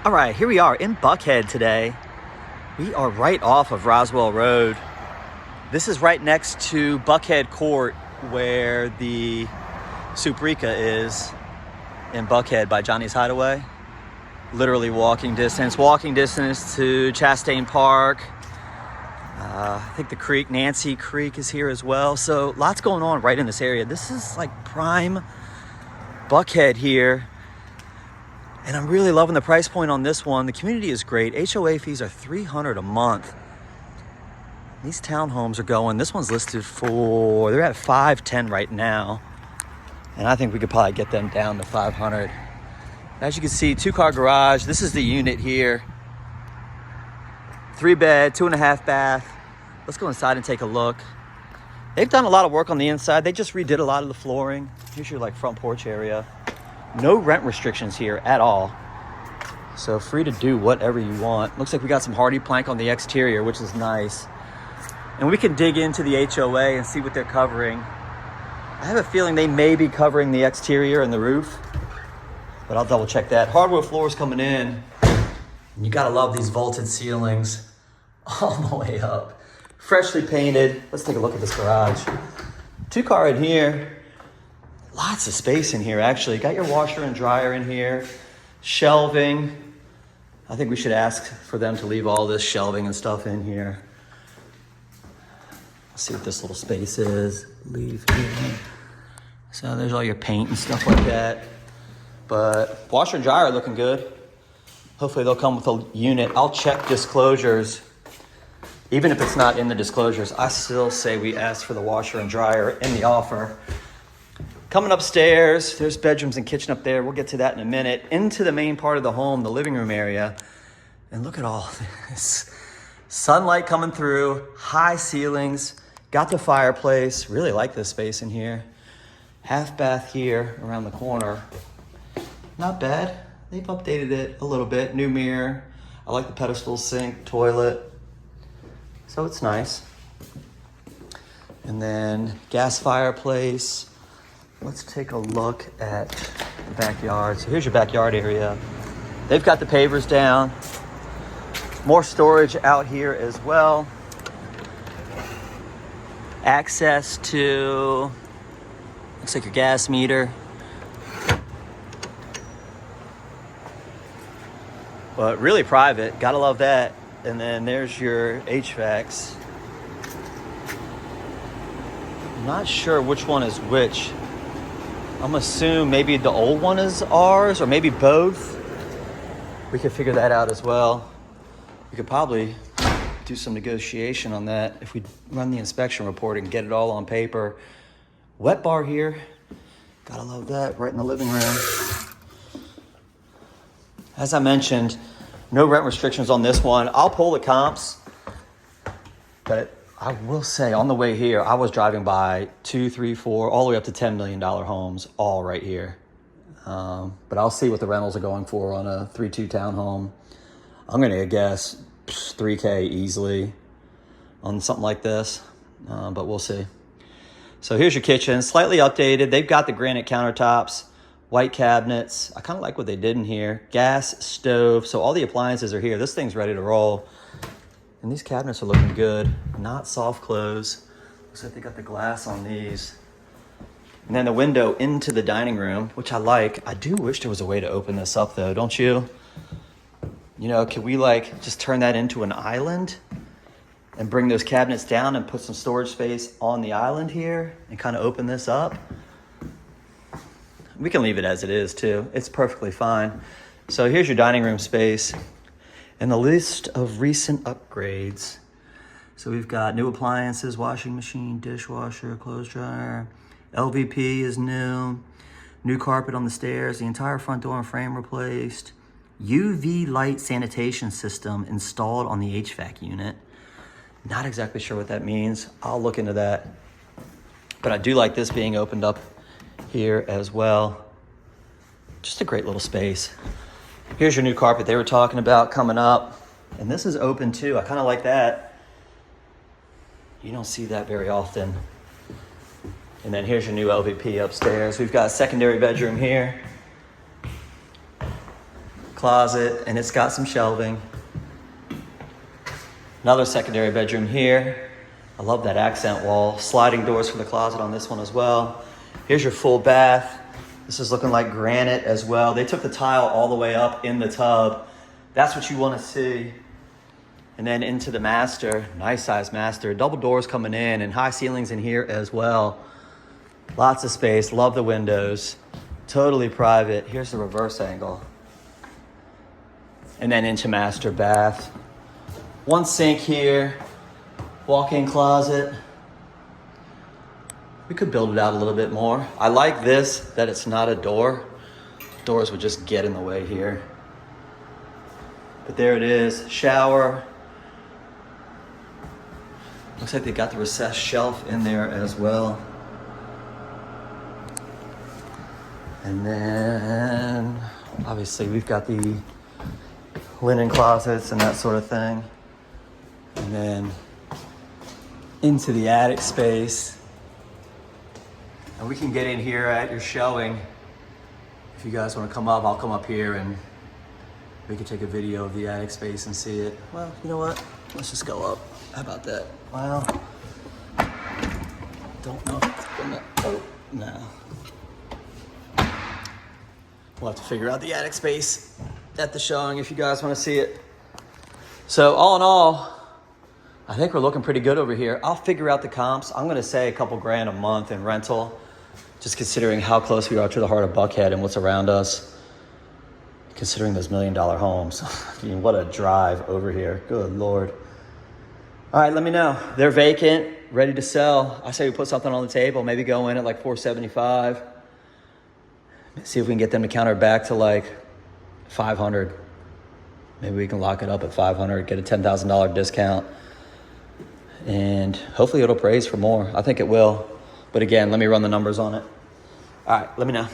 All right, here we are in Buckhead today. We are right off of Roswell Road. This is right next to Buckhead Court where the Suprika is in Buckhead by Johnny's Hideaway. Literally walking distance to Chastain Park. I think the creek, Nancy Creek, is here as well. So lots going on right in this area. This is like prime Buckhead here. And I'm really loving the price point on this one. The community is great. HOA fees are $300 a month. These townhomes are going, this one's listed for, they're at $510 right now. And I think we could probably get them down to $500. As you can see, 2-car garage. This is the unit here. 3-bed, 2.5 bath. Let's go inside and take a look. They've done a lot of work on the inside. They just redid a lot of the flooring. Here's your front porch area. No rent restrictions here at all. So free to do whatever you want. Looks like we got some hardy plank on the exterior, which is nice. And we can dig into the HOA and see what they're covering. I have a feeling they may be covering the exterior and the roof, but I'll double check that. Hardwood floors coming in. And you gotta love these vaulted ceilings all the way up. Freshly painted. Let's take a look at this garage. 2-car in here. Lots of space in here, actually. Got your washer and dryer in here. Shelving. I think we should ask for them to leave all this shelving and stuff in here. Let's see what this little space is. Leave here. So there's all your paint and stuff like that. But washer and dryer are looking good. Hopefully they'll come with a unit. I'll check disclosures. Even if it's not in the disclosures, I still say we ask for the washer and dryer in the offer. Coming upstairs, there's bedrooms and kitchen up there. We'll get to that in a minute. Into the main part of the home, the living room area. And look at all this. Sunlight coming through, high ceilings, got the fireplace. Really like this space in here. Half bath here around the corner. Not bad. They've updated it a little bit. New mirror. I like the pedestal sink, toilet. So it's nice. And then gas fireplace. Let's take a look at the backyard. So here's your backyard area. They've got the pavers down. More storage out here as well. Access to, looks like your gas meter. But really private, gotta love that. And then there's your HVACs. I'm not sure which one is which. I'm gonna assume maybe the old one is ours, or maybe both. We could figure that out as well. We could probably do some negotiation on that if we run the inspection report and get it all on paper. Wet bar here. Gotta love that, right in the living room. As I mentioned, no rent restrictions on this one. I'll pull the comps, but I will say on the way here, I was driving by 2, 3, 4, all the way up to $10 million homes, all right here. But I'll see what the rentals are going for on a 3-2 townhome. I'm gonna guess $3K easily on something like this, but we'll see. So here's your kitchen, slightly updated. They've got the granite countertops, white cabinets. I kind of like what they did in here. Gas stove, so all the appliances are here. This thing's ready to roll. And these cabinets are looking good. Not soft close. Looks like they got the glass on these. And then the window into the dining room, which I like. I do wish there was a way to open this up though, don't you? You know, can we just turn that into an island and bring those cabinets down and put some storage space on the island here and kind of open this up? We can leave it as it is too. It's perfectly fine. So here's your dining room space and the list of recent upgrades. So we've got new appliances, washing machine, dishwasher, clothes dryer. LVP is new. New carpet on the stairs. The entire front door and frame replaced. UV light sanitation system installed on the HVAC unit. Not exactly sure what that means. I'll look into that. But I do like this being opened up here as well. Just a great little space. Here's your new carpet they were talking about coming up. And this is open too. I kind of like that. You don't see that very often. And then here's your new LVP upstairs. We've got a secondary bedroom here. closet, and it's got some shelving. Another secondary bedroom here. I love that accent wall. Sliding doors for the closet on this one as well. Here's your full bath. This is looking like granite as well. They took the tile all the way up in the tub. That's what you want to see. And then into the master, nice size master. Double doors coming in and high ceilings in here as well. Lots of space, love the windows. Totally private. Here's the reverse angle. And then into master bath. One sink here, walk-in closet. We could build it out a little bit more. I like this, that it's not a door. Doors would just get in the way here. But there it is, shower. Looks like they got the recessed shelf in there as well. And then, obviously, we've got the linen closets and that sort of thing. And then into the attic space. And we can get in here at your showing. If you guys want to come up, I'll come up here and we can take a video of the attic space and see it. Well, you know what? Let's just go up. How about that? Well, don't know if it's gonna, oh, no. We'll have to figure out the attic space at the showing if you guys want to see it. So all in all, I think we're looking pretty good over here. I'll figure out the comps. I'm going to say a couple grand a month in rental, just considering how close we are to the heart of Buckhead and what's around us. Considering those $1 million homes. I mean, what a drive over here. Good Lord. All right, let me know. They're vacant, ready to sell. I say we put something on the table, maybe go in at like $475. See if we can get them to counter back to like $500. Maybe we can lock it up at $500, get a $10,000 discount. And hopefully it'll praise for more. I think it will. But again, let me run the numbers on it. All right, let me know.